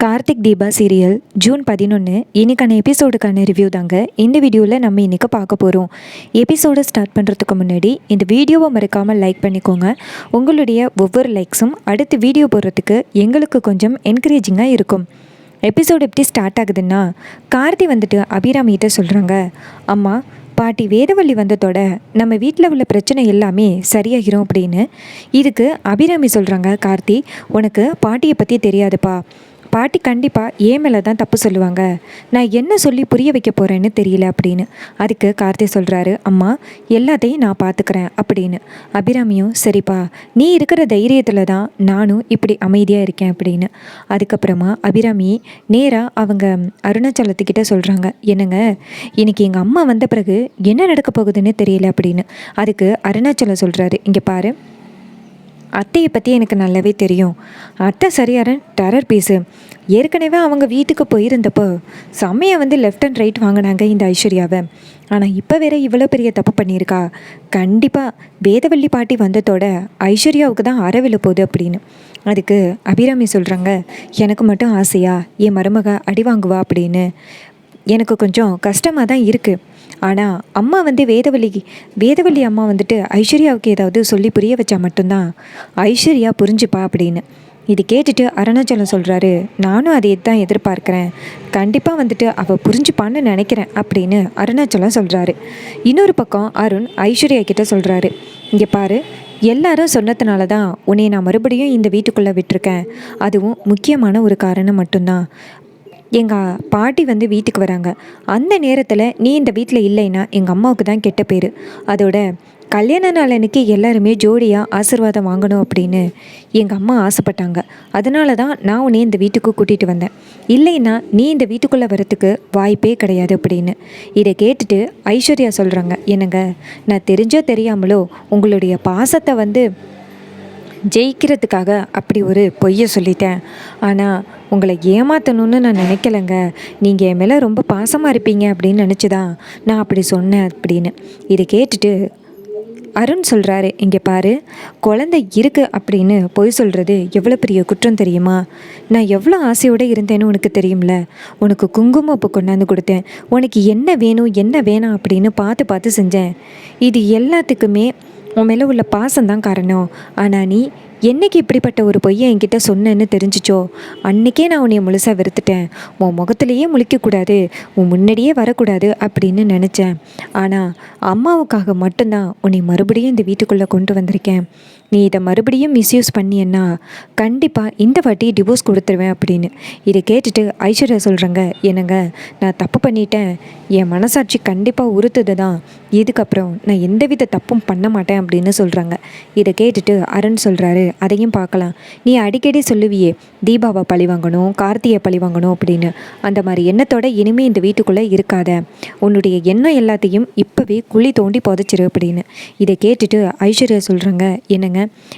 Karthik Deepa serial June 11 இன்னைக்கான எபிசோடுக்கான review தாங்க இந்த வீடியோவில் நம்ம இன்றைக்கி பார்க்க போகிறோம். எபிசோடு ஸ்டார்ட் பண்ணுறதுக்கு முன்னாடி இந்த வீடியோவை மறக்காமல் லைக் பண்ணிக்கோங்க. உங்களுடைய ஒவ்வொரு லைக்ஸும் அடுத்து வீடியோ போடுறதுக்கு எங்களுக்கு கொஞ்சம் என்கரேஜிங்காக இருக்கும். எபிசோடு எப்படி ஸ்டார்ட் ஆகுதுன்னா, கார்த்தி வந்துட்டு அபிராமிகிட்ட சொல்கிறாங்க, அம்மா பாட்டி வேதவள்ளி வந்ததோட நம்ம வீட்டில் உள்ள பிரச்சனை எல்லாமே சரியாகிரும் அப்படின்னு. இதுக்கு அபிராமி சொல்கிறாங்க, கார்த்தி உனக்கு பாட்டியை பற்றி தெரியாதுப்பா, பாட்டி கண்டிப்பாக ஏன் மேலே தான் தப்பு சொல்லுவாங்க, நான் என்ன சொல்லி புரிய வைக்க போகிறேன்னு தெரியல அப்படின்னு. அதுக்கு கார்த்தி சொல்கிறாரு, அம்மா எல்லாத்தையும் நான் பார்த்துக்கிறேன் அப்படின்னு. அபிராமியும் சரிப்பா, நீ இருக்கிற தைரியத்தில் தான் நானும் இப்படி அமைதியாக இருக்கேன் அப்படின்னு. அதுக்கப்புறமா அபிராமி நேராக அவங்க அருணாச்சலத்துக்கிட்ட சொல்கிறாங்க, என்னங்க இன்னைக்கு எங்கள் அம்மா வந்த பிறகு என்ன நடக்க போகுதுன்னு தெரியல அப்படின்னு. அதுக்கு அருணாச்சலம் சொல்கிறாரு, இங்கே பாரு, அத்தையை பற்றி எனக்கு நல்லாவே தெரியும். அத்தை சரியான டெரர் பீஸு. ஏற்கனவே அவங்க வீட்டுக்கு போயிருந்தப்போ செம்மையை லெஃப்ட் அண்ட் ரைட் வாங்கினாங்க இந்த ஐஸ்வர்யாவை. ஆனால் இப்போ வேற இவ்வளோ பெரிய தப்பு பண்ணியிருக்கா. கண்டிப்பாக வேதவள்ளி பாட்டி வந்ததோட ஐஸ்வர்யாவுக்கு தான் அறவில போகுது அப்படின்னு. அதுக்கு அபிராமி சொல்கிறாங்க, எனக்கு மட்டும் ஆசையா என் மருமக அடி வாங்குவா அப்படின்னு. எனக்கு கொஞ்சம் கஷ்டமாக தான் இருக்குது. ஆனால் அம்மா வேதவள்ளி அம்மா ஐஸ்வர்யாவுக்கு ஏதாவது சொல்லி புரிய வச்சா மட்டும்தான் ஐஸ்வர்யா புரிஞ்சுப்பா அப்படின்னு. இது கேட்டுட்டு அருணாச்சலம் சொல்கிறாரு, நானும் அதை தான் எதிர்பார்க்குறேன், கண்டிப்பாக அவள் புரிஞ்சுப்பான்னு நினைக்கிறேன் அப்படின்னு அருணாச்சலம் சொல்கிறாரு. இன்னொரு பக்கம் அருண் ஐஸ்வர்யா கிட்ட சொல்கிறாரு, இங்கே பாரு, எல்லாரும் சொன்னதுனால தான் உன்னை நான் மறுபடியும் இந்த வீட்டுக்குள்ளே விட்டுருக்கேன். அதுவும் முக்கியமான ஒரு காரணம் மட்டும்தான். எங்கள் பாட்டி வீட்டுக்கு வராங்க, அந்த நேரத்தில் நீ இந்த வீட்டில் இல்லைன்னா எங்கள் அம்மாவுக்கு தான் கெட்ட பேர். அதோட கல்யாண நாள் அன்னைக்கு எல்லாருமே ஜோடியாக ஆசீர்வாதம் வாங்கணும் அப்படின்னு எங்கள் அம்மா ஆசைப்பட்டாங்க. அதனால தான் நான் உன்னை இந்த வீட்டுக்கு கூட்டிகிட்டு வந்தேன். இல்லைன்னா நீ இந்த வீட்டுக்குள்ளே வரத்துக்கு வாய்ப்பே கிடையாது அப்படின்னு. இதை கேட்டுட்டு ஐஸ்வர்யா சொல்கிறாங்க, என்னங்க நான் தெரிஞ்சோ தெரியாமலோ உங்களுடைய பாசத்தை ஜெயிக்கிறதுக்காக அப்படி ஒரு பொய்யை சொல்லிட்டேன். ஆனால் உங்களை ஏமாற்றணும்னு நான் நினைக்கலைங்க. நீங்கள் என் மேலே ரொம்ப பாசமாக இருப்பீங்க அப்படின்னு நினச்சிதான் நான் அப்படி சொன்னேன் அப்படின்னு. இதை கேட்டுட்டு அருண் சொல்கிறாரு, இங்கே பாரு, குழந்தை இருக்குது அப்படின்னு பொய் சொல்கிறது எவ்வளோ பெரிய குற்றம் தெரியுமா? நான் எவ்வளோ ஆசையோடு இருந்தேன்னு உனக்கு தெரியும்ல. உனக்கு குங்குமப்பூ கொண்டாந்து கொடுத்தேன், உனக்கு என்ன வேணும் என்ன வேணாம் அப்படின்னு பார்த்து பார்த்து செஞ்சேன். இது எல்லாத்துக்குமே உன் மேலே உள்ள பாசம்தான் காரணம். ஆனால் நீ என்னைக்கு இப்படிப்பட்ட ஒரு பொய்யை என்கிட்ட சொன்னேன்னு தெரிஞ்சிச்சோ அன்றைக்கே நான் உன்னை முழுசாக வெறுத்துட்டேன். உன் முகத்திலேயே முழிக்கக்கூடாது, உன் முன்னாடியே வரக்கூடாது அப்படின்னு நினச்சேன். ஆனால் அம்மாவுக்காக மட்டும்தான் உன்னை மறுபடியும் இந்த வீட்டுக்குள்ளே கொண்டு வந்திருக்கேன். நீ இதை மறுபடியும் மிஸ்யூஸ் பண்ணியன்னா கண்டிப்பாக இந்த வாட்டி டிவோர்ஸ் கொடுத்துருவேன் அப்படின்னு. இதை கேட்டுட்டு ஐஸ்வர்யா சொல்கிறாங்க, என்னங்க நான் தப்பு பண்ணிட்டேன், என் மனசாட்சி கண்டிப்பாக உறுத்துது தான், இதுக்கப்புறம் நான் எந்தவித தப்பும் பண்ண மாட்டேன் அப்படின்னு சொல்கிறாங்க. இதை கேட்டுட்டு அருண் சொல்கிறாரு, அதையும் பார்க்கலாம், நீ அடிக்கடி சொல்லுவியே தீபாவை பழி வாங்கணும், கார்த்தியை பழி வாங்கணும் அப்படின்னு. அந்த மாதிரி எண்ணத்தோட இனிமேல் இந்த வீட்டுக்குள்ளே இருக்காத, உன்னுடைய எண்ணம் எல்லாத்தையும் இப்போவே குழி தோண்டி புதைச்சிரு அப்படின்னு. இதை கேட்டுட்டு ஐஸ்வர்யா சொல்கிறாங்க, என்னங்க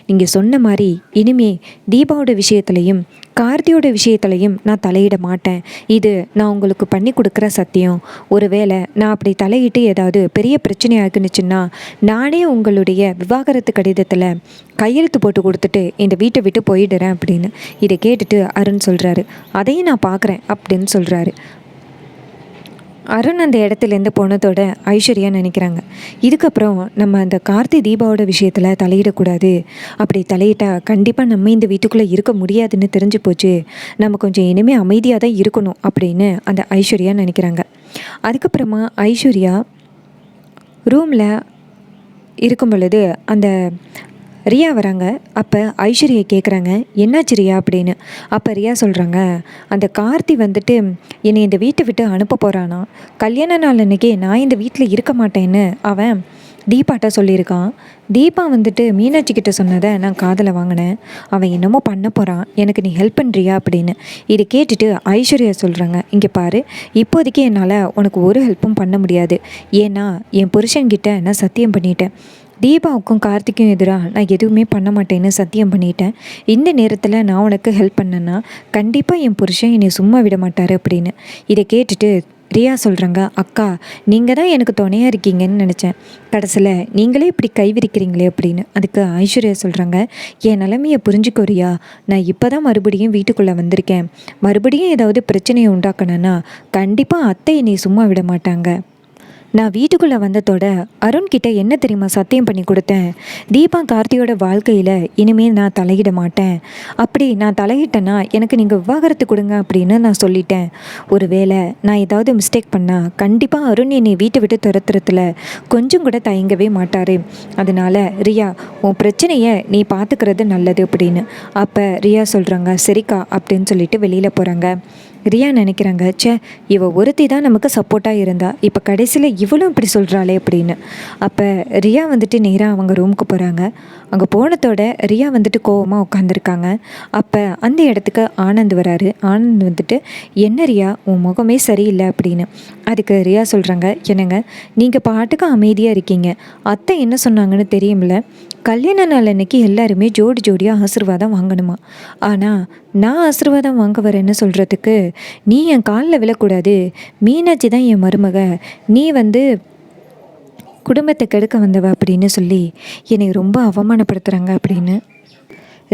நீங்கள் சொன்ன மாதிரி இனிமே தீபாவோட விஷயத்துலையும் கார்த்தியோட விஷயத்துலையும் நான் தலையிட மாட்டேன். இது நான் உங்களுக்கு பண்ணி கொடுக்குற சத்தியம். ஒருவேளை நான் அப்படி தலையிட்டு ஏதாவது பெரிய பிரச்சனை ஆகுனுச்சுன்னா நானே உங்களுடைய விவாகரத்து கடிதத்தில் கையெழுத்து போட்டு கொடுத்துட்டு இந்த வீட்டை விட்டு போயிடுறேன் அப்படின்னு. இதை கேட்டுட்டு அருண் சொல்கிறாரு, அதையும் நான் பார்க்குறேன் அப்படின்னு சொல்கிறாரு. அருண் அந்த இடத்துலேருந்து போனதோட ஐஸ்வர்யா நினைக்கிறாங்க, இதுக்கப்புறம் நம்ம அந்த கார்த்தி தீபாவோட விஷயத்தில் தலையிடக்கூடாது. அப்படி தலையிட்டால் கண்டிப்பாக நம்ம இந்த வீட்டுக்குள்ளே இருக்க முடியாதுன்னு தெரிஞ்சு போச்சு. நம்ம கொஞ்சம் இனிமேல் அமைதியாக தான் இருக்கணும் அப்படின்னு அந்த ஐஸ்வர்யா நினைக்கிறாங்க. அதுக்கப்புறமா ஐஸ்வர்யா ரூமில் இருக்கும் பொழுது அந்த ரியா வராங்க. அப்போ ஐஸ்வர்யா கேட்குறாங்க, என்னாச்சு ரியா அப்படின்னு. அப்போ ரியா சொல்கிறாங்க, அந்த கார்த்தி என்னை இந்த வீட்டை விட்டு அனுப்ப போகிறானா. கல்யாண நாள் அன்றைக்கி நான் இந்த வீட்டில் இருக்க மாட்டேன்னு அவன் தீபாட்ட சொல்லியிருக்கான். தீபா மீனாட்சி கிட்ட சொன்னதை நான் காதில் வாங்கினேன். அவன் என்னமோ பண்ண போகிறான், எனக்கு நீ ஹெல்ப் பண்ணுறியா அப்படின்னு. இதை கேட்டுட்டு ஐஸ்வர்யா சொல்கிறாங்க, இங்கே பாரு, இப்போதைக்கு என்னால் உனக்கு ஒரு ஹெல்ப்பும் பண்ண முடியாது. ஏன்னா என் புருஷன்கிட்ட நான் சத்தியம் பண்ணிட்டேன், தீபாவுக்கும் கார்த்திக்கும் எதிராக நான் எதுவுமே பண்ண மாட்டேன்னு சத்தியம் பண்ணிட்டேன். இந்த நேரத்தில் நான் உனக்கு ஹெல்ப் பண்ணேன்னா கண்டிப்பாக என் புருஷன் என்னை சும்மா விட மாட்டார் அப்படின்னு. இதை கேட்டுட்டு ரியா சொல்கிறாங்க, அக்கா நீங்கள் தான் எனக்கு துணையாக இருக்கீங்கன்னு நினச்சேன், கடைசியில் நீங்களே இப்படி கைவிரிக்கிறீங்களே அப்படின்னு. அதுக்கு ஐஸ்வர்யா சொல்கிறாங்க, என் நிலைமையை புரிஞ்சுக்கோ ரியா, நான் இப்போ தான் மறுபடியும் வீட்டுக்குள்ளே வந்திருக்கேன். மறுபடியும் ஏதாவது பிரச்சனையை உண்டாக்கணுன்னா கண்டிப்பாக அத்தை என்னை சும்மா விட மாட்டாங்க. நான் வீட்டுக்குள்ளே வந்ததோட அருண்கிட்ட என்ன தெரியுமா சத்தியம் பண்ணி கொடுத்தேன், தீபா கார்த்தியோட வாழ்க்கையில் இனிமேல் நான் தலையிட மாட்டேன். அப்படி நான் தலையிட்டேன்னா எனக்கு நீங்கள் விவாகரத்து கொடுங்க அப்படின்னு நான் சொல்லிட்டேன். ஒருவேளை நான் ஏதாவது மிஸ்டேக் பண்ணால் கண்டிப்பாக அருண் என்னை வீட்டை விட்டு துரத்துறதுல கொஞ்சம் கூட தயங்கவே மாட்டார். அதனால் ரியா, உன் பிரச்சனையை நீ பார்த்துக்கிறது நல்லது அப்படின்னு. அப்போ ரியா சொல்கிறாங்க, சரிக்கா அப்படின்னு சொல்லிட்டு வெளியில் போகிறாங்க. ரியா நினைக்கிறாங்க, சே இவ ஒருத்தி தான் நமக்கு சப்போர்ட்டாக இருந்தா, இப்போ கடைசியில் இவளும் இப்படி சொல்கிறாளே அப்படின்னு. அப்போ ரியா வந்துட்டு நேராக அவங்க ரூமுக்கு போகிறாங்க. அங்கே போனதோட ரியா வந்துட்டு கோவமாக உட்காந்துருக்காங்க. அப்போ அந்த இடத்துக்கு ஆனந்த் வராரு. ஆனந்த் வந்துட்டு, என்ன ரியா உன் முகமே சரியில்லை அப்படின்னு. அதுக்கு ரியா சொல்கிறாங்க, என்னங்க நீங்கள் பாட்டுக்கு அமைதியாக இருக்கீங்க, அத்தை என்ன சொன்னாங்கன்னு தெரியுமில்ல, கல்யாண நாள் அன்னைக்கு எல்லாருமே ஜோடி ஜோடியாக ஆசீர்வாதம் வாங்கணுமா. ஆனால் நான் ஆசீர்வாதம் வாங்க வரேன்னு சொல்கிறதுக்கு நீ என் காலில் விழக்கூடாது, மீனாட்சி தான் என் மருமக, நீ வந்து குடும்பத்தை கெடுக்க வந்தவ அப்படின்னு சொல்லி என்னை ரொம்ப அவமானப்படுத்துகிறாங்க அப்படின்னு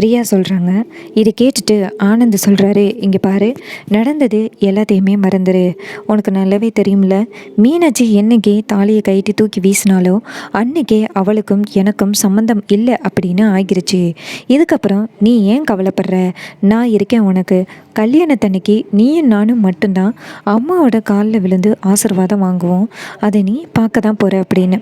ரியா சொல்கிறாங்க. இதை கேட்டுட்டு ஆனந்த் சொல்கிறாரு, இங்கே பாரு, நடந்தது எல்லாத்தையுமே மறந்துடு. உனக்கு நல்லாவே தெரியும்ல, மீனாட்சி என்னைக்கே தாலியை கைட்டி தூக்கி வீசினாலோ அன்னைக்கே அவளுக்கும் எனக்கும் சம்மந்தம் இல்லை அப்படின்னு ஆகிருச்சு. இதுக்கப்புறம் நீ ஏன் கவலைப்படுற, நான் இருக்கேன் உனக்கு. கல்யாணத்தன்னைக்கு நீயும் நானும் மட்டும்தான் அம்மாவோட காலில் விழுந்து ஆசீர்வாதம் வாங்குவோம், அதை நீ பார்க்க தான் போகிற அப்படின்னு.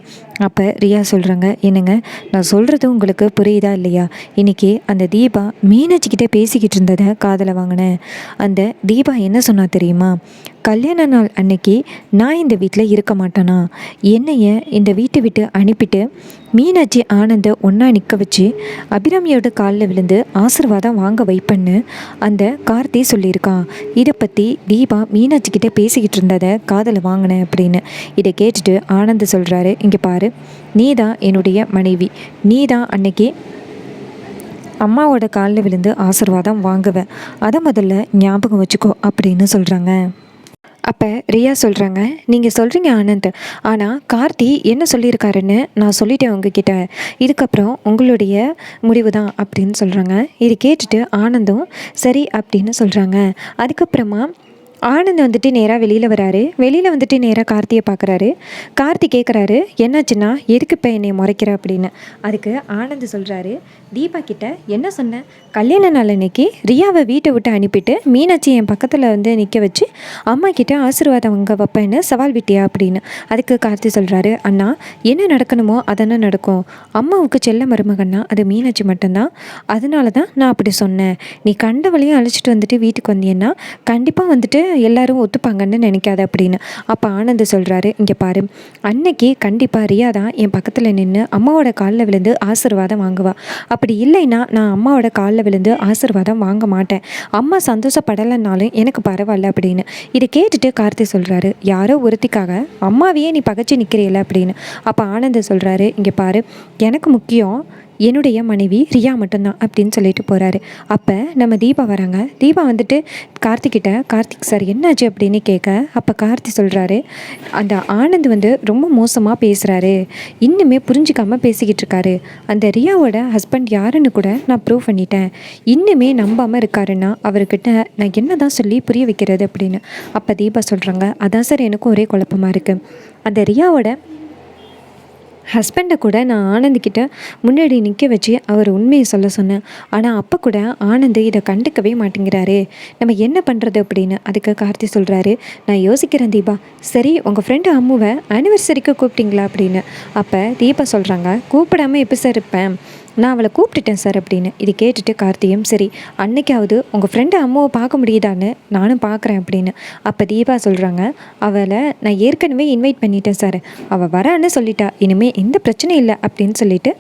அப்போ ரியா சொல்கிறாங்க, என்னங்க நான் சொல்கிறது உங்களுக்கு புரியுதா இல்லையா, இன்றைக்கி அந்த தீபா மீனாட்சிக்கிட்டே பேசிக்கிட்டு இருந்ததை காதலை வாங்கினேன். அந்த தீபா என்ன சொன்னா தெரியுமா, கல்யாண நாள் அன்னைக்கு நான் இந்த வீட்டில் இருக்க மாட்டேனா, என்னைய இந்த வீட்டை விட்டு அனுப்பிட்டு மீனாட்சி ஆனந்தை ஒன்றா நிற்க வச்சு அபிராமியோட காலில் விழுந்து ஆசீர்வாதம் வாங்க வைப்பேன்னு அந்த கார்த்தி சொல்லியிருக்கான். இதை பற்றி தீபா மீனாட்சிக்கிட்டே பேசிக்கிட்டு இருந்ததை காதலை வாங்கினேன் அப்படின்னு. இதை கேட்டுட்டு ஆனந்த் சொல்கிறாரு, இங்கே பாரு, நீ தான் என்னுடைய மனைவி, நீ தான் அன்னைக்கு அம்மாவோட காலில் விழுந்து ஆசீர்வாதம் வாங்குவேன், அதை முதல்ல ஞாபகம் வச்சுக்கோ அப்படின்னு சொல்கிறாங்க. அப்போ ரியா சொல்கிறாங்க, நீங்கள் சொல்கிறீங்க ஆனந்த், ஆனால் கார்த்தி என்ன சொல்லியிருக்காருன்னு நான் சொல்லிட்டேன் உங்ககிட்ட, இதுக்கப்புறம் உங்களுடைய முடிவு தான் அப்படின்னு சொல்கிறாங்க. இது கேட்டுட்டு ஆனந்தும் சரி அப்படின்னு சொல்கிறாங்க. அதுக்கப்புறமா ஆனந்த் வந்துட்டு நேராக வெளியில் வராரு. வெளியில் வந்துட்டு நேராக கார்த்தியை பார்க்குறாரு. கார்த்தி கேட்குறாரு, என்னாச்சுன்னா எதுக்கு இப்போ என்னை முறைக்கிற அப்படின்னு. அதுக்கு ஆனந்த் சொல்கிறாரு, தீபா கிட்ட என்ன சொன்னேன், கல்யாண நாள் அன்னைக்கு ரியாவை வீட்டை விட்டு அனுப்பிட்டு மீனாட்சி என் பக்கத்தில் வந்து நிற்க வச்சு அம்மா கிட்ட ஆசீர்வாதம் வாங்க வைப்பேன்னு சவால் விட்டியா அப்படின்னு. அதுக்கு கார்த்தி சொல்கிறாரு, அண்ணா என்ன நடக்கணுமோ அதெல்லாம் நடக்கும், அம்மாவுக்கு செல்ல மருமகன்னா அது மீனாட்சி மட்டும்தான், அதனால தான் நான் அப்படி சொன்னேன். நீ கண்டவளையும் அழைச்சிட்டு வந்துட்டு வீட்டுக்கு வந்தீங்கன்னா கண்டிப்பாக வந்துட்டு எல்லாரும் ஒத்துப்பாங்கன்னு நினைக்காத அப்படின்னு. அப்போ ஆனந்த் சொல்கிறாரு, இங்கே பாரு, அன்னைக்கு கண்டிப்பாக ரியா தான் என் பக்கத்தில் நின்று அம்மாவோட காலில் விழுந்து ஆசீர்வாதம் வாங்குவா, அப்படி இல்லைன்னா நான் அம்மாவோட காலில் விழுந்து ஆசீர்வாதம் வாங்க மாட்டேன், அம்மா சந்தோஷப்படலைன்னாலும் எனக்கு பரவாயில்ல அப்படின்னு. இதை கேட்டுட்டு கார்த்தி சொல்கிறாரு, யாரோ ஒருத்திக்காக அம்மாவையே நீ பகைச்சி நிற்கிறீல அப்படின்னு. அப்போ ஆனந்த் சொல்கிறாரு, இங்கே பாரு, எனக்கு முக்கியம் என்னுடைய மனைவி ரியா மட்டும்தான் அப்படின்னு சொல்லிட்டு போகிறாரு. அப்போ நம்ம தீபா வராங்க. தீபா வந்துட்டு கார்த்திக்கிட்ட, கார்த்திக் சார் என்னாச்சு அப்படின்னு கேட்க, அப்போ கார்த்தி சொல்கிறாரு, அந்த ஆனந்த் வந்து ரொம்ப மோசமாக பேசுகிறாரு, இன்னுமே புரிஞ்சிக்காமல் பேசிக்கிட்டு இருக்காரு, அந்த ரியாவோட ஹஸ்பண்ட் யாருன்னு கூட நான் ப்ரூவ் பண்ணிட்டேன், இன்னுமே நம்பாமல் இருக்காருன்னா அவர்கிட்ட நான் என்ன தான் சொல்லி புரிய வைக்கிறது அப்படின்னு. அப்போ தீபா சொல்கிறாங்க, அதான் சார் எனக்கும் ஒரே குழப்பமாக இருக்குது, அந்த ரியாவோட ஹஸ்பண்டை கூட நான் ஆனந்த்கிட்ட முன்னாடி நிற்க வச்சு அவர் உண்மையை சொல்ல சொன்னேன், ஆனால் அப்போ கூட ஆனந்த் இதை கண்டுக்கவே மாட்டேங்கிறாரு, நம்ம என்ன பண்ணுறது அப்படின்னு. அதுக்கு கார்த்தி சொல்கிறாரு, நான் யோசிக்கிறேன் தீபா, சரி உங்கள் ஃப்ரெண்டு அம்முவை ஆனிவர்சரிக்கு கூப்பிட்டீங்களா அப்படின்னு. அப்போ தீபா சொல்கிறாங்க, கூப்பிடாமல் எப்போ சார் இருப்பேன், நான் அவளை கூப்பிட்டுட்டேன் சார் அப்படின்னு. இது கேட்டுட்டு கார்த்தியும், சரி அன்னைக்காவது உங்கள் ஃப்ரெண்டு அம்மாவை பார்க்க முடியுதான்னு நானும் பார்க்குறேன் அப்படின்னு. அப்போ தீபா சொல்கிறாங்க, அவளை நான் ஏற்கனவே இன்வைட் பண்ணிட்டேன் சார், அவள் வரான்னு சொல்லிட்டா, இனிமேல் எந்த பிரச்சனையும் இல்லை அப்படின்னு சொல்லிட்டு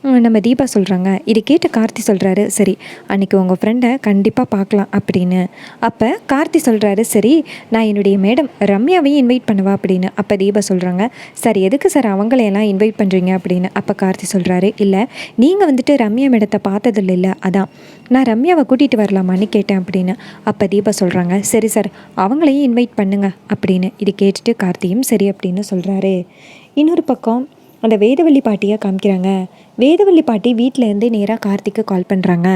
நம்ம தீபா சொல்கிறாங்க. இதை கேட்டு கார்த்தி சொல்கிறாரு, சரி அன்றைக்கி உங்கள் ஃப்ரெண்டை கண்டிப்பாக பார்க்கலாம் அப்படின்னு. அப்போ கார்த்தி சொல்கிறாரு, சரி நான் என்னுடைய மேடம் ரம்யாவையும் இன்வைட் பண்ணுவா அப்படின்னு. அப்போ தீபா சொல்கிறாங்க, சார் எதுக்கு சார் அவங்களையெல்லாம் இன்வைட் பண்ணுறீங்க அப்படின்னு. அப்போ கார்த்தி சொல்கிறாரு, இல்லை நீங்கள் வந்துட்டு ரம்யா மேடத்தை பார்த்ததில்ல, இல்லை அதான் நான் ரம்யாவை கூட்டிகிட்டு வரலாமான்னு கேட்டேன் அப்படின்னு. அப்போ தீபா சொல்கிறாங்க, சரி சார் அவங்களையும் இன்வைட் பண்ணுங்க அப்படின்னு. இது கேட்டுட்டு கார்த்தியும் சரி அப்படின்னு சொல்கிறாரு. இன்னொரு பக்கம் அந்த வேதவள்ளி பாட்டியை காமிக்கிறாங்க. வேதவள்ளி பாட்டி வீட்டிலேருந்து நேராக கார்த்திக்கு கால் பண்ணுறாங்க.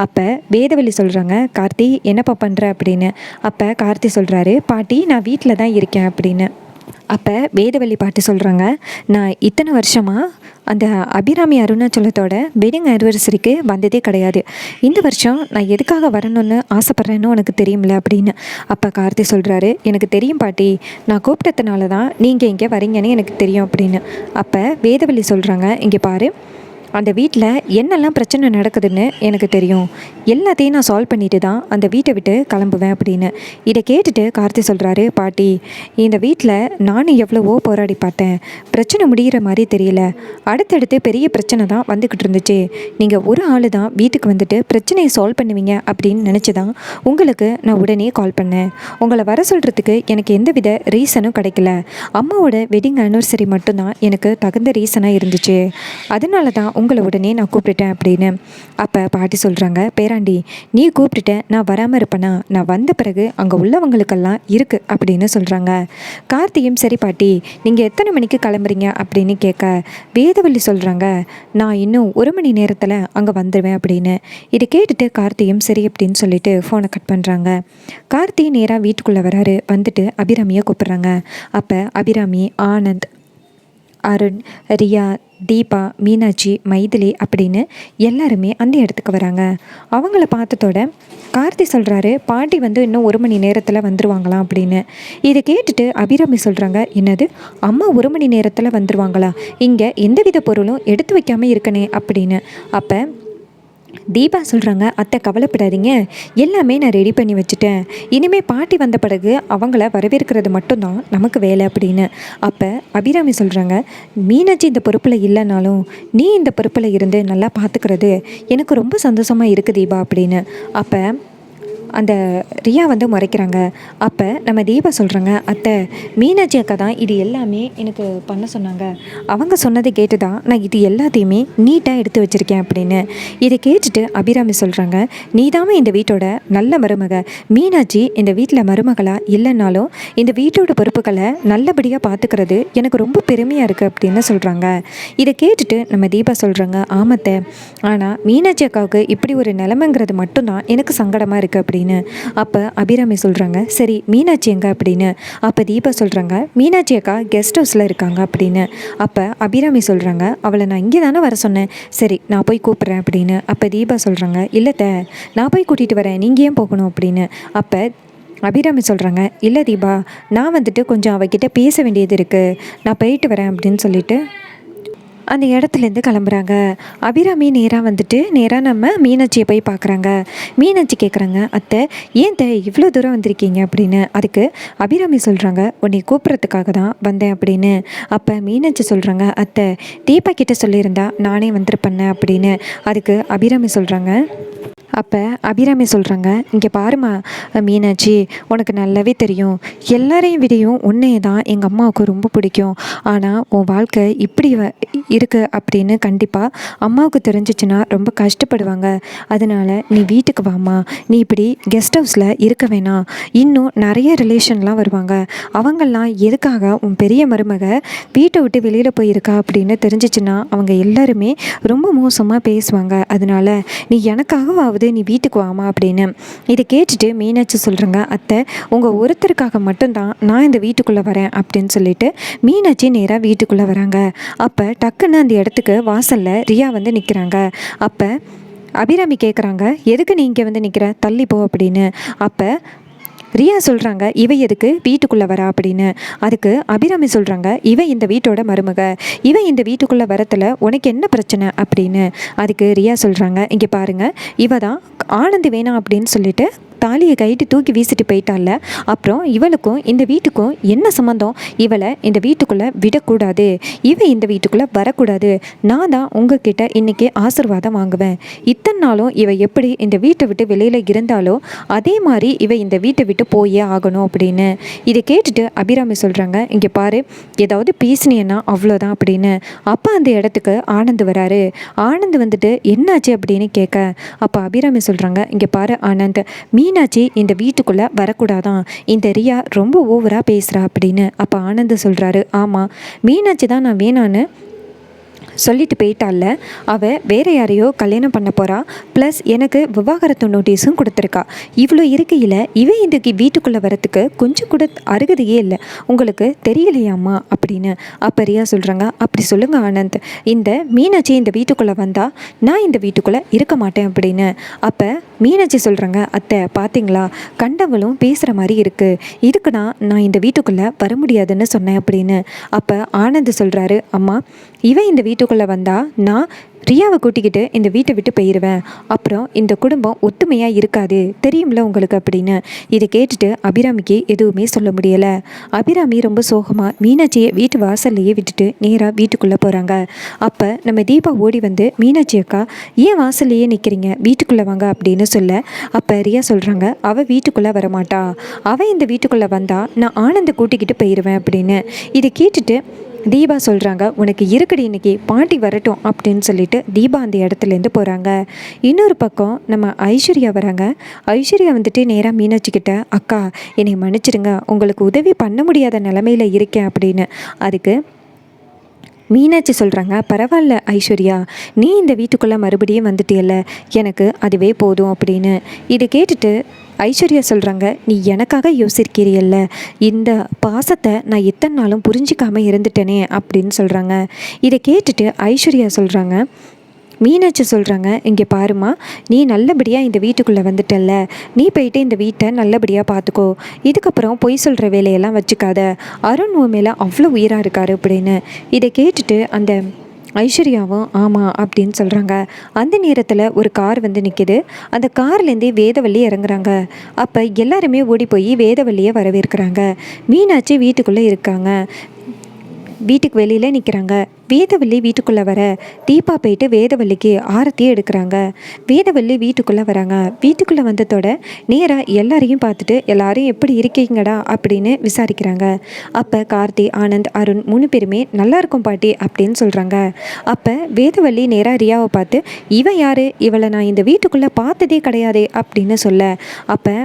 அப்போ வேதவள்ளி சொல்கிறாங்க, கார்த்தி என்னப்பா பண்ணுற அப்படின்னு. அப்போ கார்த்தி சொல்கிறாரு, பாட்டி நான் வீட்டில் தான் இருக்கேன் அப்படின்னு. அப்போ வேதவள்ளி பாட்டி சொல்கிறாங்க, நான் இத்தனை வருஷமாக அந்த அபிராமி அருணாச்சலத்தோட வெட்டிங் ஆனிவர்சரிக்கு வந்ததே கிடையாது. இந்த வருஷம் நான் எதுக்காக வரணும்னு ஆசைப்பட்றேன்னு உனக்கு தெரியும்ல அப்படின்னு. அப்போ கார்த்தி சொல்கிறாரு, எனக்கு தெரியும் பாட்டி, நான் கூப்பிட்டதுனால தான் நீங்கள் இங்கே வரீங்கன்னு எனக்கு தெரியும் அப்படின்னு. அப்போ வேதவள்ளி சொல்கிறாங்க, இங்கே பாரு, அந்த வீட்டில் என்னெல்லாம் பிரச்சனை நடக்குதுன்னு எனக்கு தெரியும். எல்லாத்தையும் நான் சால்வ் பண்ணிட்டு தான் அந்த வீட்டை விட்டு கிளம்புவேன் அப்படின்னு. இதை கேட்டுட்டு கார்த்தி சொல்கிறாரு, பாட்டி இந்த வீட்டில் நானும் எவ்வளவோ போராடி பார்த்தேன், பிரச்சனை முடிகிற மாதிரி தெரியல. அடுத்தடுத்து பெரிய பிரச்சனை தான் வந்துக்கிட்டு இருந்துச்சு. நீங்கள் ஒரு ஆள் தான் வீட்டுக்கு வந்துட்டு பிரச்சனையை சால்வ் பண்ணுவீங்க அப்படின்னு நினச்சி தான் உங்களுக்கு நான் உடனே கால் பண்ணேன். உங்களை வர சொல்கிறதுக்கு எனக்கு எந்தவித ரீசனும் கிடைக்கல. அம்மாவோட வெட்டிங் ஆனிவர்சரி மட்டும்தான் எனக்கு தகுந்த ரீசனாக இருந்துச்சு. அதனால தான் உங்களை உடனே நான் கூப்பிட்டுட்டேன் அப்படின்னு. அப்போ பாட்டி சொல்கிறாங்க, பேராண்டி நீ கூப்பிட்டுட்ட நான் வராமல் இருப்பேனா? நான் வந்த பிறகு அங்கே உள்ளவங்களுக்கெல்லாம் இருக்குது அப்படின்னு சொல்கிறாங்க. கார்த்தியும் சரி பாட்டி நீங்கள் எத்தனை மணிக்கு கிளம்புறீங்க அப்படின்னு கேட்க வேதவள்ளி சொல்கிறாங்க, நான் இன்னும் 1 மணி நேரத்தில் அங்கே வந்துடுவேன் அப்படின்னு. இதை கேட்டுட்டு கார்த்தியும் சரி அப்படின்னு சொல்லிட்டு ஃபோனை கட் பண்ணுறாங்க. கார்த்தி நேராக வீட்டுக்குள்ளே வராரு. வந்துட்டு அபிராமியை கூப்பிட்றாங்க. அப்போ அபிராமி, ஆனந்த், அருண், ரியா, தீபா, மீனாட்சி, மைதிலி அப்படின்னு எல்லாருமே அந்த இடத்துக்கு வராங்க. அவங்கள பார்த்ததோட கார்த்தி சொல்கிறாரு, பாட்டி வந்து இன்னும் 1 மணி நேரத்தில் வந்துடுவாங்களாம் அப்படின்னு. இதை கேட்டுட்டு அபிராமி சொல்கிறாங்க, என்னது அம்மா 1 மணி நேரத்தில் வந்துடுவாங்களா? இங்கே எந்தவித பொருளும் எடுத்து வைக்காமல் இருக்கனே அப்படின்னு. அப்போ தீபா சொல்கிறாங்க, அத்தை கவலைப்படாதீங்க, எல்லாமே நான் ரெடி பண்ணி வச்சுட்டேன். இனிமேல் பாட்டி வந்த பிறகு அவங்கள வரவேற்கிறது மட்டும்தான் நமக்கு வேலை அப்படின்னு. அப்போ அபிராமி சொல்கிறாங்க, மீனாட்சி இந்த பொறுப்பில் இல்லைனாலும் நீ இந்த பொறுப்பில் இருந்து நல்லா பார்த்துக்கிறது எனக்கு ரொம்ப சந்தோஷமாக இருக்குது தீபா அப்படின்னு. அப்போ அந்த ரியா வந்து முறைக்கிறாங்க. அப்போ நம்ம தீபா சொல்கிறாங்க, அத்தை மீனாட்சி அக்கா தான் இது எல்லாமே எனக்கு பண்ண சொன்னாங்க. அவங்க சொன்னதை கேட்டு தான் நான் இது எல்லாத்தையுமே நீட்டாக எடுத்து வச்சுருக்கேன் அப்படின்னு. இதை கேட்டுட்டு அபிராமி சொல்கிறாங்க, நீதாமே இந்த வீட்டோட நல்ல மருமக. மீனாட்சி இந்த வீட்டில் மருமகளாக இல்லைன்னாலும் இந்த வீட்டோட பொறுப்புகளை நல்லபடியாக பார்த்துக்கிறது எனக்கு ரொம்ப பெருமையாக இருக்குது அப்படின்னு சொல்கிறாங்க. இதை கேட்டுட்டு நம்ம தீபா சொல்கிறாங்க, ஆமத்தை ஆனால் மீனாட்சி அக்காவுக்கு இப்படி ஒரு நிலைமைங்கிறது மட்டும்தான் எனக்கு சங்கடமாக இருக்குது அப்படின்னு. அப்போ அபிராமி சொல்கிறாங்க, சரி மீனாட்சி எங்க அப்படின்னு. அப்போ தீபா சொல்கிறாங்க, மீனாட்சி அக்கா கெஸ்ட் ஹவுஸில் இருக்காங்க அப்படின்னு. அப்போ அபிராமி சொல்கிறாங்க, அவளை நான் இங்கே தானே வர சொன்னேன், சரி நான் போய் கூப்பிட்றேன் அப்படின்னு. அப்போ தீபா சொல்கிறாங்க, இல்லைத்த நான் போய் கூட்டிகிட்டு வரேன், நீங்கள் ஏன் போகணும் அப்படின்னு. அப்போ அபிராமி சொல்கிறாங்க, இல்லை தீபா நான் வந்துட்டு கொஞ்சம் அவகிட்ட பேச வேண்டியது இருக்குது, நான் போயிட்டு வரேன் அப்படின்னு சொல்லிட்டு அந்த இடத்துலேருந்து கிளம்புறாங்க. அபிராமி நேராக நம்ம மீனாட்சியை போய் பார்க்குறாங்க. மீனாட்சி கேட்குறாங்க, அத்தை ஏன் இவ்வளோ தூரம் வந்திருக்கீங்க அப்படின்னு. அதுக்கு அபிராமி சொல்கிறாங்க, உன்னை கூப்பிட்றதுக்காக தான் வந்தேன் அப்படின்னு. அப்போ மீனாட்சி சொல்கிறாங்க, அத்தை தீபா கிட்ட சொல்லியிருந்தா நானே வந்திருப்பேன் அப்படின்னு. அதுக்கு அபிராமி சொல்கிறாங்க, அப்போ அபிராமி சொல்கிறாங்க, இங்கே பாருமா மீனாட்சி, உனக்கு நல்லாவே தெரியும் எல்லாரையும் விடையும் உன்னையே தான் எங்கள் அம்மாவுக்கு ரொம்ப பிடிக்கும். ஆனால் உன் வாழ்க்கை இப்படி இருக்குது அப்படின்னு கண்டிப்பாக அம்மாவுக்கு தெரிஞ்சிச்சுன்னா ரொம்ப கஷ்டப்படுவாங்க. அதனால் நீ வீட்டுக்கு வாமா, நீ இப்படி கெஸ்ட் ஹவுஸில் இருக்க வேணாம். இன்னும் நிறைய ரிலேஷன்லாம் வருவாங்க, அவங்கெல்லாம் எதுக்காக உன் பெரிய மருமக வீட்டை விட்டு வெளியில் போயிருக்கா அப்படின்னு தெரிஞ்சிச்சுன்னா அவங்க எல்லாருமே ரொம்ப மோசமாக பேசுவாங்க. அதனால் நீ எனக்காகவாவது நீ வீட்டுக்கு வாமா அப்படின்னு. இதை கேட்டுட்டு மீனாட்சி சொல்கிறாங்க, அத்தை உங்கள் ஒருத்தருக்காக மட்டும்தான் நான் இந்த வீட்டுக்குள்ளே வரேன் அப்படின்னு சொல்லிட்டு மீனாட்சி நேராக வீட்டுக்குள்ளே வராங்க. அப்போ டக்குன்னு அந்த இடத்துக்கு வாசலில் ரியா வந்து நிற்கிறாங்க. அப்போ அபிராமி கேட்குறாங்க, எதுக்கு நீ இங்கே வந்து நிற்கிற, தள்ளி போ அப்படின்னு. அப்போ ரியா சொல்கிறாங்க, இவ எதுக்கு வீட்டுக்குள்ளே வரா அப்படின்னு. அதுக்கு அபிராமி சொல்கிறாங்க, இவ இந்த வீட்டோட மருமக, இவ இந்த வீட்டுக்குள்ளே வரத்தில் உனக்கு என்ன பிரச்சனை அப்படின்னு. அதுக்கு ரியா சொல்கிறாங்க, இங்கே பாருங்கள், இவ தான் ஆனந்தி வேணாம் அப்படின்னு சொல்லிட்டு தாலியை கைட்டு தூக்கி வீசிட்டு போயிட்டால, அப்புறம் இவளுக்கும் இந்த வீட்டுக்கும் என்ன சம்மந்தம்? இவளை இந்த வீட்டுக்குள்ளே விடக்கூடாது, இந்த வீட்டுக்குள்ளே வரக்கூடாது. நான் தான் உங்ககிட்ட இன்றைக்கி ஆசீர்வாதம் வாங்குவேன். இத்தனை நாளும் இவ எப்படி இந்த வீட்டை விட்டு வெளியில் இருந்தாலோ அதே மாதிரி இவ இந்த வீட்டை விட்டு போயே ஆகணும் அப்படின்னு. இதை கேட்டுட்டு அபிராமி சொல்கிறாங்க, இங்கே பாரு, ஏதாவது பேசினேன்னா அவ்வளோதான் அப்படின்னு. அப்போ அந்த இடத்துக்கு ஆனந்த் வராரு. ஆனந்த் வந்துட்டு என்னாச்சு அப்படின்னு கேட்க, அப்போ அபிராமி சொல்கிறாங்க, இங்கே பாரு ஆனந்த், மீனாட்சி இந்த வீட்டுக்குள்ளே வரக்கூடாதான், இந்த ரியா ரொம்ப ஓவராக பேசுகிறா அப்படின்னு. அப்போ ஆனந்த் சொல்கிறாரு, ஆமாம், மீனாட்சி தான் நான் வேணான்னு சொல்லிட்டு போயிட்டால, அவள் வேறு யாரையோ கல்யாணம் பண்ண போகிறா, ப்ளஸ் எனக்கு விவாகரத்து நோட்டீஸும் கொடுத்துருக்கா. இவ்வளோ இருக்கையில் இவன் இந்த வீட்டுக்குள்ளே வரத்துக்கு கொஞ்சம் கூட அருகதையே இல்லை, உங்களுக்கு தெரியலையாம்மா அப்படின்னு. அப்போ ரியா சொல்கிறாங்க, அப்படி சொல்லுங்கள் ஆனந்த், இந்த மீனாட்சி இந்த வீட்டுக்குள்ளே வந்தால் நான் இந்த வீட்டுக்குள்ளே இருக்க மாட்டேன் அப்படின்னு. அப்போ மீனாட்சி சொல்கிறாங்க, அத்தை பார்த்தீங்களா, கண்டவளும் பேசுகிற மாதிரி இருக்குது, இதுக்கு நான் இந்த வீட்டுக்குள்ளே வர முடியாதுன்னு சொன்னேன் அப்படின்னு. அப்போ ஆனந்த் சொல்கிறாரு, அம்மா, இவன் இந்த வீட்டுக்குள்ளே வந்தால் நான் ரியாவை கூட்டிக்கிட்டு இந்த வீட்டை விட்டு போயிடுவேன், அப்புறம் இந்த குடும்பம் ஒத்துமையாக இருக்காது, தெரியும்ல உங்களுக்கு அப்படின்னு. இதை கேட்டுட்டு அபிராமிக்கு எதுவுமே சொல்ல முடியலை. அபிராமி ரொம்ப சோகமாக மீனாட்சியை வீட்டு வாசல்லையே விட்டுட்டு நேராக வீட்டுக்குள்ளே போகிறாங்க. அப்போ நம்ம தீபா ஓடி வந்து, மீனாட்சி அக்கா, ஏன் வாசல்லையே நிற்கிறீங்க, வீட்டுக்குள்ளே வாங்க அப்படின்னு சொல்ல, அப்போ ரியா சொல்கிறாங்க, அவள் வீட்டுக்குள்ளே வரமாட்டா, அவள் இந்த வீட்டுக்குள்ளே வந்தால் நான் ஆனந்தை கூட்டிக்கிட்டு போயிடுவேன் அப்படின்னு. இதை கேட்டுட்டு தீபா சொல்கிறாங்க, உனக்கு இருக்குடி, இன்னைக்கு பாட்டி வரட்டும் அப்படின்னு சொல்லிட்டு தீபா அந்த இடத்துலேருந்து போகிறாங்க. இன்னொரு பக்கம் நம்ம ஐஸ்வர்யா வராங்க. ஐஸ்வர்யா வந்துட்டு நேராக மீனாட்சிக்கிட்ட, அக்கா என்னை மன்னிச்சிடுங்க, உங்களுக்கு உதவி பண்ண முடியாத நிலமையில் இருக்கேன் அப்படின்னு. அதுக்கு மீனாட்சி சொல்கிறாங்க, பரவாயில்ல ஐஸ்வர்யா, நீ இந்த வீட்டுக்குள்ளே மறுபடியும் வந்துட்டியல்ல, எனக்கு அதுவே போதும் அப்படின்னு. இதை கேட்டுட்டு ஐஸ்வர்யா சொல்கிறாங்க, நீ எனக்காக யோசிக்கிறீல்ல, இந்த பாசத்தை நான் இத்தனை நாளும் புரிஞ்சிக்காமல் இருந்துட்டேனே அப்படின்னு சொல்கிறாங்க. இதை கேட்டுட்டு ஐஸ்வர்யா சொல்கிறாங்க, மீனாட்சி சொல்கிறாங்க, இங்கே பாருமா, நீ நல்லபடியாக இந்த வீட்டுக்குள்ளே வந்துட்டல்ல, நீ போயிட்டு இந்த வீட்டை நல்லபடியாக பார்த்துக்கோ, இதுக்கப்புறம் பொய் சொல்கிற வேலையெல்லாம் வச்சுக்காத, அருண் உன் மேலே அவ்வளோ உயிராக இருக்காரு அப்படின்னு. இதை கேட்டுட்டு அந்த ஐஸ்வர்யாவும் ஆமாம் அப்படின்னு சொல்கிறாங்க. அந்த நேரத்தில் ஒரு கார் வந்து நிற்கிது. அந்த கார்லேருந்தே வேதவள்ளி இறங்குறாங்க. அப்போ எல்லாருமே ஓடி போய் வேதவள்ளியை வரவேற்கிறாங்க. மீனாட்சி வீட்டுக்குள்ளே இருக்காங்க. வீட்டுக்கு வெளியில் நிற்கிறாங்க. வேதவள்ளி வீட்டுக்குள்ளே வர தீபா போயிட்டு வேதவள்ளிக்கு ஆரத்தியே எடுக்கிறாங்க. வேதவள்ளி வீட்டுக்குள்ளே வராங்க. வீட்டுக்குள்ளே வந்ததோட நேராக எல்லாரையும் பார்த்துட்டு, எல்லாரும் எப்படி இருக்கீங்கடா அப்படின்னு விசாரிக்கிறாங்க. அப்போ கார்த்தி, ஆனந்த், அருண் 3 பேருமே நல்லா இருக்கும் பாட்டி அப்படின்னு சொல்கிறாங்க. அப்போ வேதவள்ளி நேராக ரியாவை பார்த்து, இவன் யார், இவளை நான் இந்த வீட்டுக்குள்ளே பார்த்ததே கிடையாதே அப்படின்னு சொல்ல, அப்போ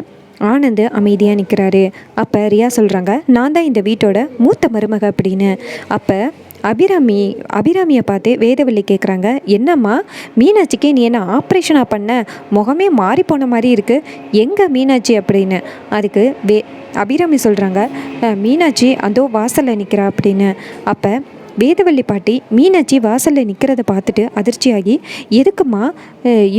ஆனந்த் அமைதியாக நிற்கிறாரு. அப்போ ரியா சொல்கிறாங்க, நான் தான் இந்த வீட்டோட மூத்த மருமக அப்படின்னு. அப்போ அபிராமியை பார்த்து வேதவள்ளி கேட்குறாங்க, என்னம்மா மீனாட்சிக்கு நீ என்ன ஆப்ரேஷனாக பண்ண, முகமே மாறி போன மாதிரி இருக்குது, எங்கே மீனாட்சி அப்படின்னு. அதுக்கு அபிராமி சொல்கிறாங்க, மீனாட்சி அதோ வாசலில் நிற்கிறா அப்படின்னு. அப்போ வேதவள்ளி பாட்டி மீனாட்சி வாசலில் நிற்கிறத பார்த்துட்டு அதிர்ச்சியாகி, எதுக்குமா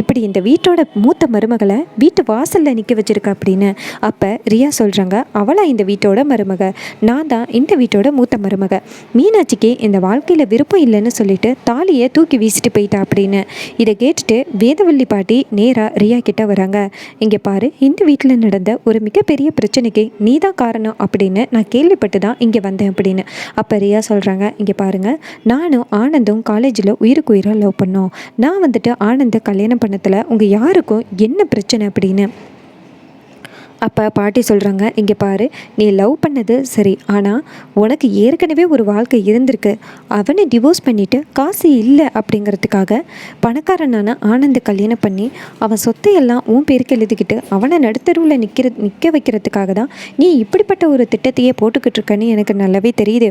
இப்படி இந்த வீட்டோட மூத்த மருமகளை வீட்டு வாசலில் நிற்க வச்சுருக்க அப்படின்னு. அப்போ ரியா சொல்கிறாங்க, அவளா இந்த வீட்டோட மருமக, நான் தான் இந்த வீட்டோட மூத்த மருமக, மீனாட்சிக்கு இந்த வாழ்க்கையில் விருப்பம் இல்லைன்னு சொல்லிட்டு தாலியை தூக்கி வீசிட்டு போயிட்டா அப்படின்னு. இதை கேட்டுட்டு வேதவள்ளி பாட்டி நேராக ரியா கிட்ட வராங்க. இங்கே பாரு, இந்த வீட்டில் நடந்த ஒரு மிகப்பெரிய பிரச்சனைக்கு நீ தான் காரணம் அப்படின்னு நான் கேள்விப்பட்டு தான் இங்கே வந்தேன் அப்படின்னு. அப்போ ரியா சொல்கிறாங்க, இங்கே பாருங்கள், நானும் ஆனந்தும் காலேஜில் உயிருக்கு உயிராக லவ் பண்ணோம், நான் வந்துட்டு ஆனந்தை கல்யாணம் பண்ணதில் உங்கள் யாருக்கும் என்ன பிரச்சனை அப்படின்னு. அப்போ பாட்டி சொல்கிறாங்க, இங்கே பாரு, நீ லவ் பண்ணது சரி, ஆனால் உனக்கு ஏற்கனவே ஒரு வாழ்க்கை இருந்திருக்கு, அவனை டிவோர்ஸ் பண்ணிவிட்டு காசு இல்லை அப்படிங்கிறதுக்காக பணக்காரனான ஆனந்த் கல்யாணம் பண்ணி அவன் சொத்தையெல்லாம் உன் பேருக்கு எழுதிக்கிட்டு அவனை நடுத்தருவில் நிற்க வைக்கிறதுக்காக தான் நீ இப்படிப்பட்ட ஒரு திட்டத்தையே போட்டுக்கிட்டு இருக்கன்னு எனக்கு நல்லாவே தெரியுது,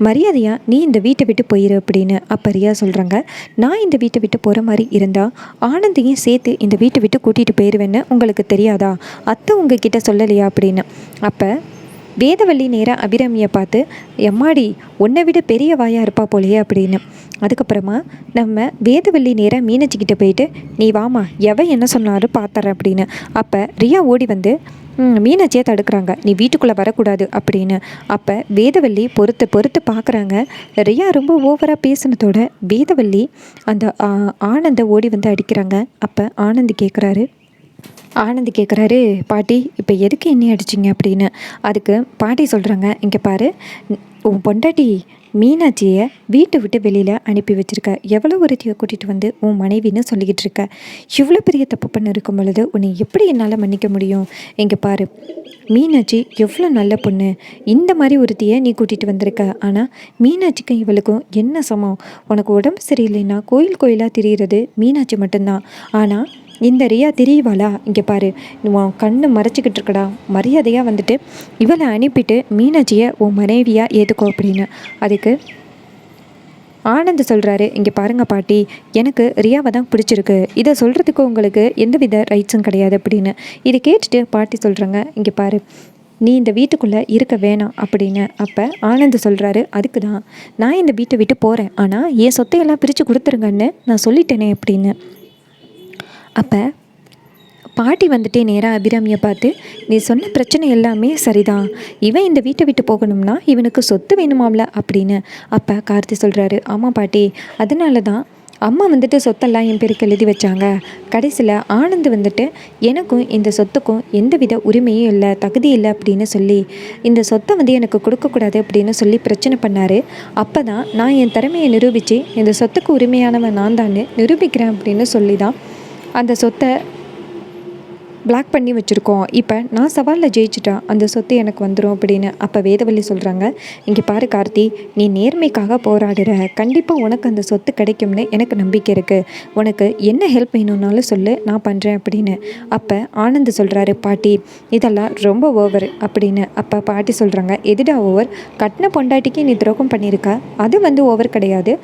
மரியாதையாக நீ இந்த வீட்டை விட்டு போயிரு அப்படின்னு. அப்போ ரியா சொல்கிறாங்க, நான் இந்த வீட்டை விட்டு போகிற மாதிரி இருந்தால் ஆனந்தையும் சேர்த்து இந்த வீட்டை விட்டு கூட்டிகிட்டு போயிடுவேன்னு உங்களுக்கு தெரியாதா, அத்தை உங்ககிட்ட சொல்லலையா அப்படின்னு. அப்போ வேதவள்ளி நேராக அபிராமியை பார்த்து, எம்மாடி உன்னை விட பெரிய வாயாக இருப்பா போலையே அப்படின்னு. அதுக்கப்புறமா நம்ம வேதவள்ளி நேராக மீனாட்சிக்கிட்ட போயிட்டு, நீ வாமா, எவன் என்ன சொன்னாலும் பார்த்துறேன் அப்படின்னு. அப்போ ரியா ஓடி வந்து மீனாட்சியை தடுக்கிறாங்க, நீ வீட்டுக்குள்ளே வரக்கூடாது அப்படின்னு. அப்போ வேதவள்ளி பொறுத்து பார்க்குறாங்க. ரியா ரொம்ப ஓவராக பேசினதோட வேதவள்ளி அந்த ஆனந்தை ஓடி வந்து அடிக்கிறாங்க. அப்போ ஆனந்த் கேட்குறாரு, ஆனந்த் கேட்குறாரு, பாட்டி இப்போ எதுக்கு என்னைய அடிச்சிங்க அப்படின்னு. அதுக்கு பாட்டி சொல்கிறாங்க, இங்கே பாரு, உன் பொண்டாட்டி மீனாட்சியை வீட்டை விட்டு வெளியில் அனுப்பி வச்சுருக்க, எவ்வளோ ஒருத்தியை கூட்டிகிட்டு வந்து உன் மனைவின்னு சொல்லிக்கிட்டு இருக்க, இவ்வளோ பெரிய தப்பு பண்ண இருக்கும் பொழுது உன்னை எப்படி என்னால் மன்னிக்க முடியும்? இங்கே பாரு, மீனாட்சி எவ்வளோ நல்ல பொண்ணு, இந்த மாதிரி ஒருத்தியை நீ கூட்டிகிட்டு வந்திருக்க. ஆனால் மீனாட்சிக்கும் இவளுக்கும் என்ன சமம்? உனக்கு உடம்பு சரியில்லைன்னா கோயிலாக திரியிறது மீனாட்சி மட்டும்தான். ஆனால் இந்த ரியா தெரியவாளா? இங்கே பாரு, உன் கண்ணு மறைச்சிக்கிட்டு இருக்கடா, மரியாதையாக வந்துட்டு இவளை அனுப்பிட்டு மீனாட்சியை உன் மனைவியாக ஏற்றுக்கோ அப்படின்னு. அதுக்கு ஆனந்த் சொல்கிறாரு, இங்கே பாருங்கள் பாட்டி, எனக்கு ரியாவை தான் பிடிச்சிருக்கு, இதை சொல்கிறதுக்கு உங்களுக்கு எந்தவித ரைட்ஸும் கிடையாது அப்படின்னு. இதை கேட்டுட்டு பாட்டி சொல்கிறாங்க, இங்கே பாரு, நீ இந்த வீட்டுக்குள்ளே இருக்க வேணாம் அப்படின்னு. அப்போ ஆனந்த் சொல்கிறாரு, அதுக்கு தான் நான் இந்த வீட்டை விட்டு போகிறேன், ஆனால் என் சொத்தையெல்லாம் பிரித்து கொடுத்துருங்கன்னு நான் சொல்லிட்டேனே அப்படின்னு. அப்போ பாட்டி வந்துட்டே நேராக அபிராமியை பார்த்து, நீ சொன்ன பிரச்சனை எல்லாமே சரிதான், இவன் இந்த வீட்டை விட்டு போகணும்னா இவனுக்கு சொத்து வேணுமாம்ல அப்படின்னு. அப்போ கார்த்தி சொல்கிறாரு, ஆமாம் பாட்டி, அதனால தான் அம்மா வந்துட்டு சொத்தெல்லாம் என் பேருக்கு எழுதி வச்சாங்க. கடைசியில் ஆனந்த் வந்துட்டு எனக்கும் இந்த சொத்துக்கும் எந்தவித உரிமையும் இல்லை, தகுதி இல்லை அப்படின்னு சொல்லி இந்த சொத்தை வந்து எனக்கு கொடுக்கக்கூடாது அப்படின்னு சொல்லி பிரச்சனை பண்ணார். அப்போ தான் நான் என் திறமையை நிரூபித்து இந்த சொத்துக்கு உரிமையானவன் நான் தான் நிரூபிக்கிறேன் அப்படின்னு சொல்லி தான் அந்த சொத்தை பிளாக் பண்ணி வச்சுருக்கோம். இப்போ நான் சவாலில் ஜெயிச்சிட்டா அந்த சொத்து எனக்கு வந்துடும் அப்படின்னு. அப்போ வேதவள்ளி சொல்கிறாங்க, இங்கே பாரு கார்த்தி, நீ நேர்மைக்காக போராடுற, கண்டிப்பாக உனக்கு அந்த சொத்து கிடைக்கும்னு எனக்கு நம்பிக்கை இருக்குது, உனக்கு என்ன ஹெல்ப் வேணும்னாலும் சொல்லு, நான் பண்ணுறேன் அப்படின்னு. அப்போ ஆனந்த் சொல்கிறாரு, பாட்டி இதெல்லாம் ரொம்ப ஓவர் அப்படின்னு. அப்போ பாட்டி சொல்கிறாங்க, எதுடா ஓவர்? கட்டின பொண்டாட்டிக்கு நீ துரோகம் பண்ணியிருக்க, அது வந்து ஓவர் கிடையாது,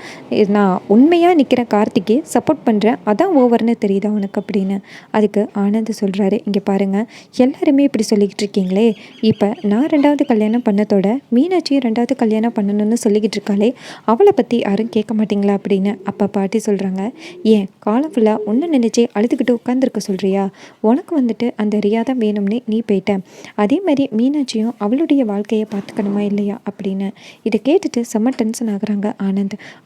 நான் உண்மையாக நிற்கிற கார்த்திக்கு சப்போர்ட் பண்ணுறேன், அதான் ஓவர்னு தெரியுதா உனக்கு அப்படின்னு. அதுக்கு ஆனந்த் சொல்கிறாரு, இங்கே பாருங்கள், எல்லாருமே இப்படி சொல்லிக்கிட்டு இருக்கீங்களே, இப்போ நான் 2வது கல்யாணம் பண்ணதோட மீனாட்சியும் 2வது கல்யாணம் பண்ணணும்னு சொல்லிக்கிட்டு இருக்காளே, அவளை பற்றி யாரும் கேட்க மாட்டிங்களா அப்படின்னு. அப்போ பாட்டி சொல்கிறாங்க, ஏன் காலம் ஃபுல்லாக ஒன்று நினச்சி அழுதுகிட்டு உட்காந்துருக்க சொல்கிறியா? உனக்கு வந்துட்டு அந்த ரியா தான் வேணும்னு நீ போயிட்ட, அதே மாதிரி மீனாட்சியும் அவளுடைய வாழ்க்கையை பார்த்துக்கணுமா இல்லையா அப்படின்னு. இதை கேட்டுட்டு செம்ம டென்ஷன் ஆகுறாங்க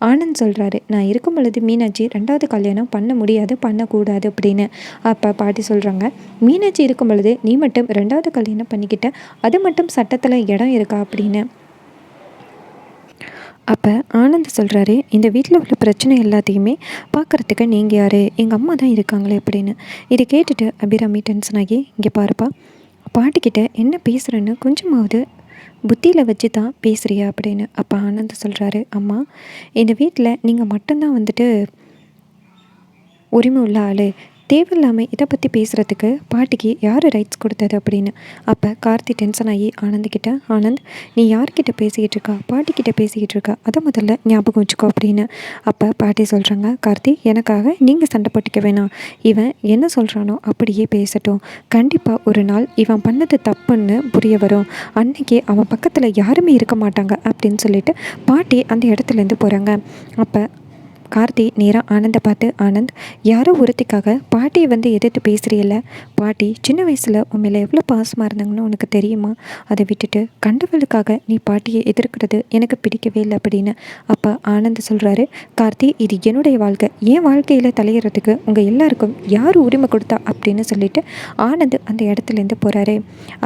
ஆனந்த் சொல்கிறாரு, நான் இருக்கும் பொழுது மீனாட்சி 2வது கல்யாணம் பண்ண முடியாது, பண்ணக்கூடாது அப்படின்னு. அப்போ பாட்டி சொல்கிறாங்க, மீனாட்சி இருக்கும் பொழுது நீ மட்டும் 2வது கல்யாணம் பண்ணிக்கிட்ட, அது மட்டும் சட்டத்தில் இடம் இருக்கா அப்படின்னு. அப்போ ஆனந்த் சொல்கிறாரு, இந்த வீட்டில் உள்ள பிரச்சனை எல்லாத்தையுமே பார்க்குறதுக்கு நீங்கள் யார்? எங்கள் அம்மா தான் இருக்காங்களே அப்படின்னு. இதை கேட்டுட்டு அபிராமி டென்ஷன் ஆகி, இங்கே பாருப்பா, பாட்டிக்கிட்ட என்ன பேசுகிறேன்னு கொஞ்சமாவது புத்தியில் வச்சு தான் பேசுகிறியா அப்படின்னு. அப்போ ஆனந்த் சொல்கிறாரு, அம்மா, இந்த வீட்டில் நீங்கள் மட்டும்தான் வந்துட்டு உரிமை உள்ள ஆள், தேவையில்லாமல் இதை பற்றி பேசுகிறதுக்கு பாட்டிக்கு யார் ரைட்ஸ் கொடுத்தது அப்படின்னு. அப்போ கார்த்தி டென்ஷன் ஆகி ஆனந்த்கிட்ட, ஆனந்த், நீ யார்கிட்ட பேசிக்கிட்டு இருக்கா? பாட்டிக்கிட்ட பேசிக்கிட்டு இருக்கா, அதை முதல்ல ஞாபகம் வச்சுக்கோ அப்படின்னு. அப்போ பாட்டி சொல்கிறாங்க, கார்த்தி, எனக்காக நீங்கள் சண்டை போட்டுக்க வேணாம், இவன் என்ன சொல்கிறானோ அப்படியே பேசட்டும், கண்டிப்பாக ஒரு நாள் இவன் பண்ணது தப்புன்னு புரிய வரும், அன்னைக்கு அவன் பக்கத்தில் யாருமே இருக்க மாட்டாங்க அப்படின்னு சொல்லிட்டு பாட்டி அந்த இடத்துலேருந்து போகிறாங்க. அப்போ கார்த்தி நேராக ஆனந்தை பார்த்து, ஆனந்த், யாரோ ஒருத்திக்காக பாட்டியை வந்து எதிர்த்து பேசுகிறியல்ல, பாட்டி சின்ன வயசில் உன் மேலே எவ்வளோ பாசமாக இருந்தாங்கன்னு உனக்கு தெரியுமா? அதை விட்டுட்டு கண்டவளுக்காக நீ பாட்டியை எதிர்க்கிறது எனக்கு பிடிக்கவே இல்லை அப்படின்னு. அப்போ ஆனந்த் சொல்கிறாரு, கார்த்தி, இது என்னுடைய வாழ்க்கை, என் வாழ்க்கையில் தலையிறதுக்கு உங்கள் எல்லாருக்கும் யார் உரிமை கொடுத்தா அப்படின்னு சொல்லிட்டு ஆனந்த் அந்த இடத்துலேருந்து போகிறாரு.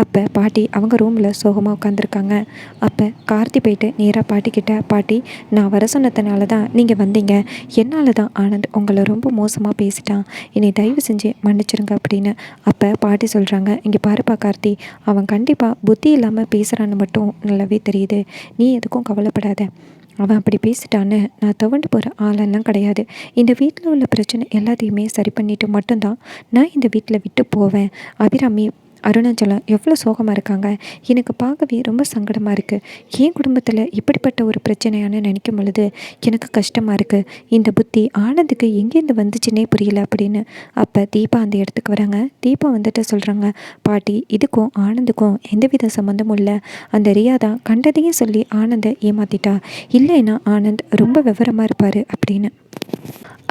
அப்போ பாட்டி அவங்க ரூமில் சோகமாக உட்காந்துருக்காங்க. அப்போ கார்த்தி போயிட்டு நேராக பாட்டிக்கிட்ட, பாட்டி, நான் வர சொன்னதுனால தான் நீங்கள் வந்தீங்க, என்னால் தான் ஆனந்த் உங்களை ரொம்ப மோசமாக பேசிட்டான், என்னை தயவு செஞ்சு மன்னிச்சிருங்க அப்படின்னு. அப்போ பாட்டி சொல்கிறாங்க, இங்கே பாருப்பா கார்த்தி, அவன் கண்டிப்பாக புத்தி இல்லாமல் பேசுகிறான்னு மட்டும் நல்லாவே தெரியுது, நீ எதுக்கும் கவலைப்படாத, அவன் அப்படி பேசிட்டான்னு நான் துவண்டு போகிற ஆளெல்லாம் கிடையாது, இந்த வீட்டில் உள்ள பிரச்சனை எல்லாத்தையுமே சரி பண்ணிவிட்டு மட்டும்தான் நான் இந்த வீட்டில் விட்டு போவேன். அபிராமி, அருணாச்சலம் எவ்வளோ சோகமாக இருக்காங்க, எனக்கு பார்க்கவே ரொம்ப சங்கடமாக இருக்குது, என் குடும்பத்தில் இப்படிப்பட்ட ஒரு பிரச்சனையானு நினைக்கும் பொழுது எனக்கு கஷ்டமாக இருக்குது, இந்த புத்தி ஆனந்துக்கு எங்கேருந்து வந்துச்சுன்னே புரியல அப்படின்னு. அப்போ தீபா அந்த இடத்துக்கு வராங்க. தீபா வந்துட்டு சொல்கிறாங்க, பாட்டி, இதுக்கும் ஆனந்துக்கும் எந்தவித சம்மந்தமும் இல்லை, அந்த ரியா தான் கண்டதையும் சொல்லி ஆனந்தை ஏமாற்றிட்டா, இல்லைன்னா ஆனந்த் ரொம்ப விவரமாக இருப்பார் அப்படின்னு.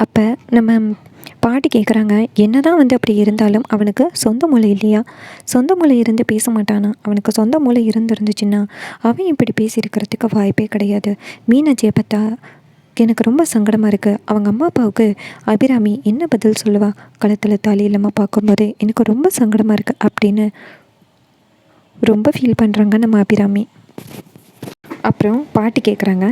அப்போ நம்ம பாட்டி கேட்குறாங்க, என்ன தான் வந்து அப்படி இருந்தாலும் அவனுக்கு சொந்த மூளை இல்லையா? சொந்த மூளை இருந்து பேச மாட்டானா? அவனுக்கு சொந்த மூளை இருந்துச்சுன்னா அவன் இப்படி பேசியிருக்கிறதுக்கு வாய்ப்பே கிடையாது. மீனாட்சியை பார்த்தா எனக்கு ரொம்ப சங்கடமாக இருக்குது. அவங்க அம்மா அப்பாவுக்கு அபிராமி என்ன பதில் சொல்லுவா? கழுத்தில் தாலி இல்லாமல் பார்க்கும்போது எனக்கு ரொம்ப சங்கடமாக இருக்குது அப்படின்னு ரொம்ப ஃபீல் பண்ணுறாங்க நம்ம அபிராமி. அப்புறம் பாட்டி கேட்குறாங்க,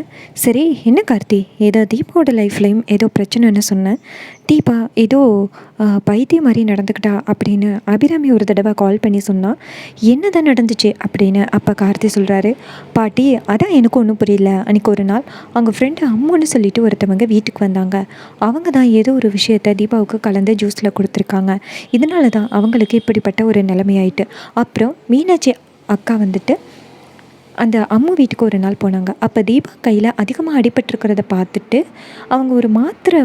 சரி என்ன கார்த்தி, ஏதோ தீபாவோட லைஃப்லையும் ஏதோ பிரச்சனைன்னு சொன்னேன், தீபா ஏதோ பைத்தியம் மாதிரி நடந்துக்கிட்டா அப்படின்னு அபிராமி ஒரு தடவை கால் பண்ணி சொன்னால் என்ன தான் நடந்துச்சு அப்படின்னு அப்போ கார்த்தி சொல்கிறாரு, பாட்டி அதான் எனக்கும் ஒன்றும் புரியல. அன்றைக்கி ஒரு நாள் அவங்க ஃப்ரெண்டு அம்முன்னு சொல்லிட்டு ஒருத்தவங்க வீட்டுக்கு வந்தாங்க. அவங்க தான் ஏதோ ஒரு விஷயத்த தீபாவுக்கு கலந்து ஜூஸில் கொடுத்துருக்காங்க. இதனால தான் அவங்களுக்கு இப்படிப்பட்ட ஒரு நிலைமையாயிட்டு. அப்புறம் மீனாட்சி அக்கா வந்துட்டு அந்த அம்மு வீட்டுக்கு ஒரு நாள் போனாங்க. அப்போ தீபா கையில் அதிகமாக அடிபட்டிருக்கிறத பார்த்துட்டு அவங்க ஒரு மாத்திரை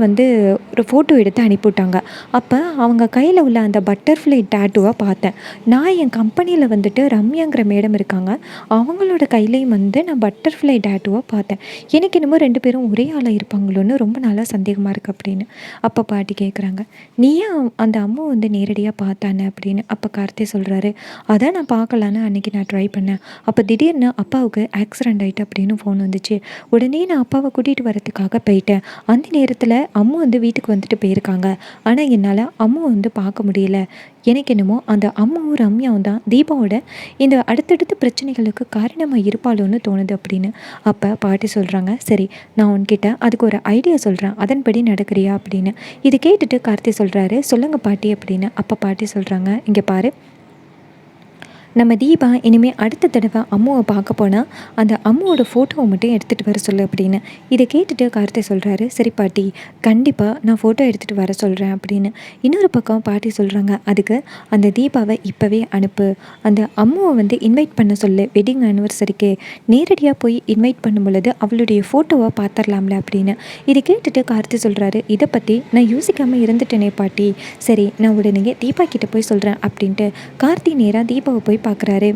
ஒரு ஃபோட்டோ எடுத்து அனுப்பிவிட்டாங்க. அப்போ அவங்க கையில் உள்ள அந்த பட்டர்ஃப்ளை டேட்டூவை பார்த்தேன். நான் என் கம்பெனியில் வந்துட்டு ரம்யாங்கிற மேடம் இருக்காங்க, அவங்களோட கையிலையும் நான் பட்டர்ஃப்ளை டேட்டூவை பார்த்தேன். எனக்கு என்னமோ 2 பேரும் ஒரே ஆளாக இருப்பாங்களோன்னு ரொம்ப நாளாக சந்தேகமாக இருக்குது அப்படின்னு. அப்போ பாட்டி கேட்குறாங்க, நீ ஏன் அந்த அம்மு நேரடியாக பார்த்தானே அப்படின்னு. அப்போ கார்த்தி சொல்கிறாரு, அதான் நான் பார்க்கலான்னு அன்றைக்கி நான் ட்ரை பண்ணேன். அப்போ திடீர்னு அப்பாவுக்கு ஆக்சிடெண்ட் ஆகிட்டு அப்படின்னு ஃபோன் வந்துச்சு. உடனே நான் அப்பாவை கூட்டிகிட்டு வரத்துக்காக போயிட்டேன். அந்த நேரத்தில் அம்மு வீட்டுக்கு வந்துட்டு போயிருக்காங்க. ஆனால் என்னால் அம்மு பார்க்க முடியல. எனக்கு என்னமோ அந்த அம்மாவும் ரம்யாவும் தான் தீபாவோட இந்த அடுத்தடுத்த பிரச்சனைகளுக்கு காரணமாக இருப்பாளோன்னு தோணுது அப்படின்னு. அப்போ பாட்டி சொல்கிறாங்க, சரி நான் உன்கிட்ட அதுக்கு ஒரு ஐடியா சொல்கிறேன், அதன்படி நடக்கிறியா அப்படின்னு. இது கேட்டுட்டு கார்த்தி சொல்கிறாரு, சொல்லுங்கள் பாட்டி அப்படின்னு. அப்போ பாட்டி சொல்கிறாங்க, இங்கே பாரு, நம்ம தீபா இனிமேல் அடுத்த தடவை அம்முவை பார்க்க போனால் அந்த அம்முவோட ஃபோட்டோவை மட்டும் எடுத்துகிட்டு வர சொல்லு அப்படின்னு. இதை கேட்டுட்டு கார்த்தி சொல்கிறாரு, சரி பாட்டி கண்டிப்பாக நான் ஃபோட்டோ எடுத்துகிட்டு வர சொல்கிறேன் அப்படின்னு. இன்னொரு பக்கம் பாட்டி சொல்கிறாங்க, அதுக்கு அந்த தீபாவை இப்போவே அனுப்பு, அந்த அம்முவை இன்வைட் பண்ண சொல்லு, வெட்டிங் ஆனிவர்சரிக்கு நேரடியாக போய் இன்வைட் பண்ணும் பொழுது அவளுடைய ஃபோட்டோவை பார்த்துடலாம்ல அப்படின்னு. இதை கேட்டுட்டு கார்த்தி சொல்கிறாரு, இதை பற்றி நான் யோசிக்காமல் இருந்துட்டேனே பாட்டி, சரி நான் உடனே தீபா கிட்டே போய் சொல்கிறேன் அப்படின்ட்டு கார்த்தி நேராக தீபாவை போய் பார்க்குறாரு.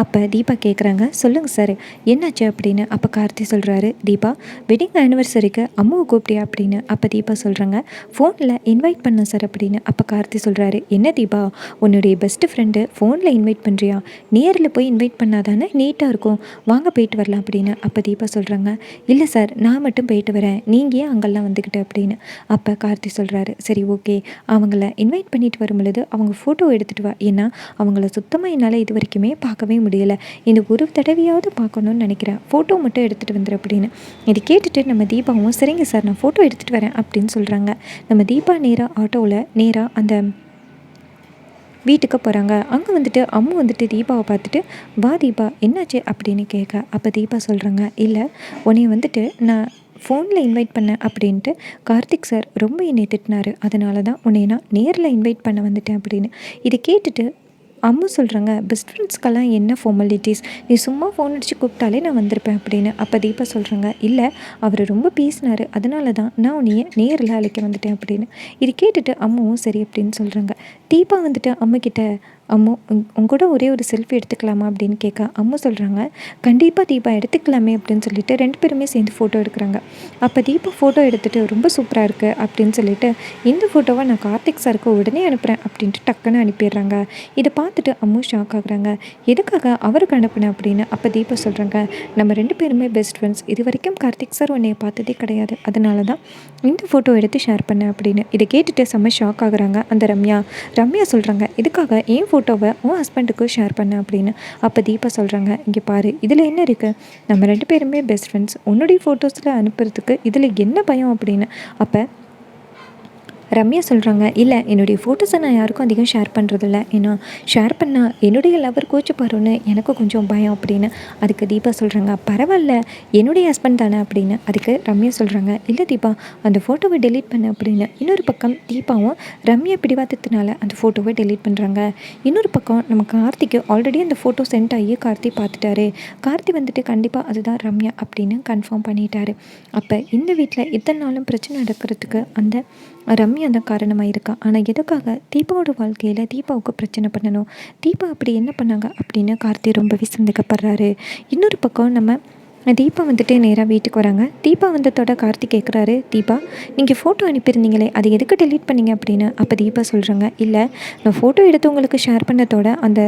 அப்போ தீபா கேட்குறாங்க, சொல்லுங்கள் சார் என்னாச்சு அப்படின்னு. அப்போ கார்த்தி சொல்கிறாரு, தீபா வெட்டிங் ஆனிவர்சரிக்கு அம்மாவை கூப்பிட்டியா அப்படின்னு. அப்போ தீபா சொல்கிறாங்க, ஃபோனில் இன்வைட் பண்ண சார் அப்படின்னு. அப்போ கார்த்தி சொல்கிறாரு, என்ன தீபா உன்னுடைய பெஸ்ட்டு ஃப்ரெண்டு ஃபோனில் இன்வைட் பண்ணுறியா? நேரில் போய் இன்வைட் பண்ணாதானே நீட்டாக இருக்கும், வாங்க போயிட்டு வரலாம் அப்படின்னு. அப்போ தீபா சொல்கிறாங்க, இல்லை சார் நான் மட்டும் போயிட்டு வரேன், நீங்கள் ஏன் அங்கெல்லாம் வந்துக்கிட்டு அப்படின்னு. அப்போ கார்த்தி சொல்கிறாரு, சரி ஓகே, அவங்கள இன்வைட் பண்ணிட்டு வரும் பொழுது அவங்க ஃபோட்டோ எடுத்துகிட்டு வா, ஏன்னா அவங்கள சுத்தமாக என்னால் இது வரைக்குமே பார்க்கவே முடியலை, இந்த ஒரு தடவையாவது பார்க்கணுன்னு நினைக்கிறேன், ஃபோட்டோ மட்டும் எடுத்துகிட்டு வந்துடு அப்படின்னு. இது கேட்டுட்டு நம்ம தீபாவும் சரிங்க சார் நான் ஃபோட்டோ எடுத்துகிட்டு வரேன் அப்படின்னு சொல்கிறாங்க. நம்ம தீபா நேராக ஆட்டோவில் நேராக அந்த வீட்டுக்கு போகிறாங்க. அங்கே அம்மு தீபாவை பார்த்துட்டு, வா தீபா என்னாச்சு அப்படின்னு கேட்க. அப்போ தீபா சொல்கிறாங்க, இல்லை உன்னை நான் ஃபோனில் இன்வைட் பண்ணேன் அப்படின்ட்டு கார்த்திக் சார் ரொம்ப என்னை திட்டினாரு, அதனால தான் உன்னை நான் நேரில் இன்வைட் பண்ண வந்துட்டேன் அப்படின்னு. இதை கேட்டுட்டு அம்மு சொல்கிறாங்க, பெஸ்ட் ஃப்ரெண்ட்ஸ்க்கெல்லாம் என்ன ஃபார்மாலிட்டிஸ், நீ சும்மா ஃபோன் அடித்து கூப்பிட்டாலே நான் வந்திருப்பேன் அப்படின்னு. அப்போ தீபா சொல்கிறாங்க, இல்லை அவர் ரொம்ப பேசினார், அதனால தான் நான் உன்னைய நேரில் அழைக்க வந்துட்டேன் அப்படின்னு. இது கேட்டுட்டு அம்முவும் சரி அப்படின்னு சொல்கிறாங்க. தீபா அம்முக்கிட்ட, அம்மு உங்கூட ஒரே ஒரு செல்ஃபி எடுத்துக்கலாமா அப்படின்னு கேட்க. அம்மு சொல்கிறாங்க, கண்டிப்பாக தீபா எடுத்துக்கலாமே அப்படின்னு சொல்லிட்டு 2 பேருமே சேர்ந்து ஃபோட்டோ எடுக்கிறாங்க. அப்போ தீபா ஃபோட்டோ எடுத்துகிட்டு ரொம்ப சூப்பராக இருக்குது அப்படின்னு சொல்லிட்டு, இந்த ஃபோட்டோவை நான் கார்த்திக் சாருக்கு உடனே அனுப்புகிறேன் அப்படின்ட்டு டக்குன்னு அனுப்பிடுறாங்க. இதை பார்த்துட்டு அம்மு ஷாக் ஆகுறாங்க, எதுக்காக அவருக்கு அனுப்புனேன் அப்படின்னு. அப்போ தீபா சொல்கிறாங்க, நம்ம 2 பேருமே பெஸ்ட் ஃப்ரெண்ட்ஸ், இது வரைக்கும் கார்த்திக் சார் உன்னைய பார்த்ததே கிடையாது, அதனால தான் இந்த ஃபோட்டோ எடுத்து ஷேர் பண்ணேன் அப்படின்னு. இதை கேட்டுட்டு செம்ம ஷாக் ஆகுறாங்க அந்த ரம்யா சொல்கிறாங்க, இதுக்காக ஏன் ஃபோட்டோவை உன் ஹஸ்பண்டுக்கு ஷேர் பண்ண அப்படின்னு. அப்போ தீபா சொல்கிறாங்க, இங்கே பாரு இதில் என்ன இருக்குது, நம்ம 2 பேருமே பெஸ்ட் ஃப்ரெண்ட்ஸ், உன்னுடைய ஃபோட்டோஸில் அனுப்புறதுக்கு இதில் என்ன பயம் அப்படின்னு. அப்போ ரம்யா சொல்கிறாங்க, இல்லை என்னுடைய ஃபோட்டோஸை நான் யாருக்கும் அதிகம் ஷேர் பண்ணுறதில்ல, ஏன்னா ஷேர் பண்ணால் என்னுடைய லவர் கோச்சிப்பாருன்னு எனக்கு கொஞ்சம் பயம் அப்படின்னு. அதுக்கு தீபா சொல்கிறாங்க, பரவாயில்ல என்னுடைய ஹஸ்பண்ட் தானே அப்படின்னு. அதுக்கு ரம்யா சொல்கிறாங்க, இல்லை தீபா அந்த ஃபோட்டோவை டெலீட் பண்ண அப்படின்னு. இன்னொரு பக்கம் தீபாவும் ரம்யா பிடிவாதத்தினால அந்த ஃபோட்டோவை டெலீட் பண்ணுறாங்க. இன்னொரு பக்கம் நம்ம கார்த்திக்கு ஆல்ரெடி அந்த ஃபோட்டோ சென்ட் ஆகி கார்த்தி பார்த்துட்டாரு. கார்த்தி கண்டிப்பாக அதுதான் ரம்யா அப்படின்னு கன்ஃபார்ம் பண்ணிட்டாரு. அப்போ இந்த வீட்டில் இத்தனை நாளும் பிரச்சனை நடக்கிறதுக்கு அந்த ரம்யா தான் காரணமாக இருக்கா. ஆனால் எதுக்காக தீபாவோட வாழ்க்கையில் தீபாவுக்கு பிரச்சனை பண்ணணும், தீபா அப்படி என்ன பண்ணாங்க அப்படின்னு கார்த்தி ரொம்பவே சந்தேகப்படுறாரு. இன்னொரு பக்கம் நம்ம தீபா வந்துட்டு நேராக வீட்டுக்கு வராங்க. தீபா வந்ததோட கார்த்திக் கேட்குறாரு, தீபா நீங்கள் ஃபோட்டோ அனுப்பியிருந்தீங்களே அது எதுக்கு டெலீட் பண்ணீங்க அப்படின்னு. அப்போ தீபா சொல்கிறாங்க, இல்லை நான் ஃபோட்டோ எடுத்து உங்களுக்கு ஷேர் பண்ணதோட அந்த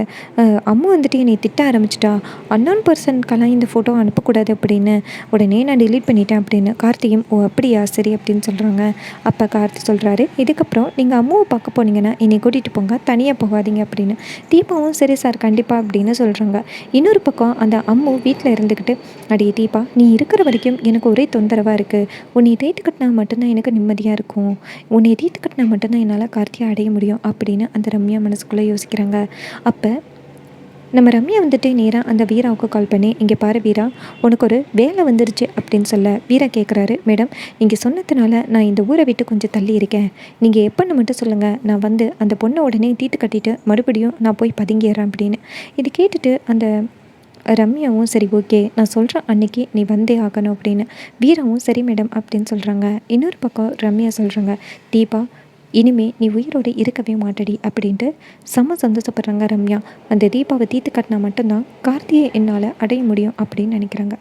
அம்மா வந்துட்டு என்னை திட்ட ஆரம்பிச்சிட்டா, அன்னோன் பர்சனுக்கெல்லாம் இந்த ஃபோட்டோ அனுப்பக்கூடாது அப்படின்னு உடனே நான் டெலீட் பண்ணிட்டேன் அப்படின்னு. கார்த்தியும் ஓ அப்படியா சரி அப்படின்னு சொல்கிறாங்க. அப்போ கார்த்தி சொல்கிறாரு, இதுக்கப்புறம் நீங்கள் அம்மாவை பார்க்க போனீங்கன்னா என்னை கூட்டிகிட்டு போங்க, தனியாக போகாதீங்க அப்படின்னு. தீபாவும் சரி சார் கண்டிப்பாக அப்படின்னு சொல்கிறாங்க. இன்னொரு பக்கம் அந்த அம்மு வீட்டில் இருந்துக்கிட்டு, அடி தீபா நீ இருக்கிற வரைக்கும் எனக்கு ஒரே தொந்தரவாக இருக்குது, உன்னை தீர்த்து கட்டினா மட்டும்தான் எனக்கு நிம்மதியாக இருக்கும், உன்னை தீர்த்து கட்டினா மட்டும்தான் என்னால் கார்த்தியை அடைய முடியும் அப்படின்னு அந்த ரம்யா மனசுக்குள்ளே யோசிக்கிறாங்க. அப்போ நம்ம ரம்யா வந்துட்டு நேராக அந்த வீராவுக்கு கால் பண்ணி, இங்கே பாரு வீரா, உனக்கு ஒரு வேலை வந்துருச்சு அப்படின்னு சொல்ல வீரா கேட்குறாரு, மேடம் நீங்கள் சொன்னதுனால நான் இந்த ஊரை விட்டு கொஞ்சம் தள்ளி இருக்கேன், நீங்கள் எப்போன்னு மட்டும் சொல்லுங்கள், நான் வந்து அந்த பொண்ணை உடனே தீர்த்து கட்டிட்டு மறுபடியும் நான் போய் பதுங்கிடுறேன் அப்படின்னு. இது கேட்டுட்டு அந்த ரம்யாவும் சரி ஓகே நான் சொல்கிறேன் அன்னைக்கு நீ வந்தே ஆகணும் அப்படின்னு. வீராவும் சரி மேடம் அப்படின்னு சொல்கிறாங்க. இன்னொரு பக்கம் ரம்யா சொல்கிறாங்க, தீபா இனிமே நீ உயிரோடு இருக்கவே மாட்டடி அப்படின்ட்டு செம்ம சந்தோஷப்படுறாங்க ரம்யா. அந்த தீபாவை தீர்த்து கட்டினா மட்டும்தான் கார்த்தியை என்னால் அடைய முடியும் அப்படின்னு நினைக்கிறாங்க.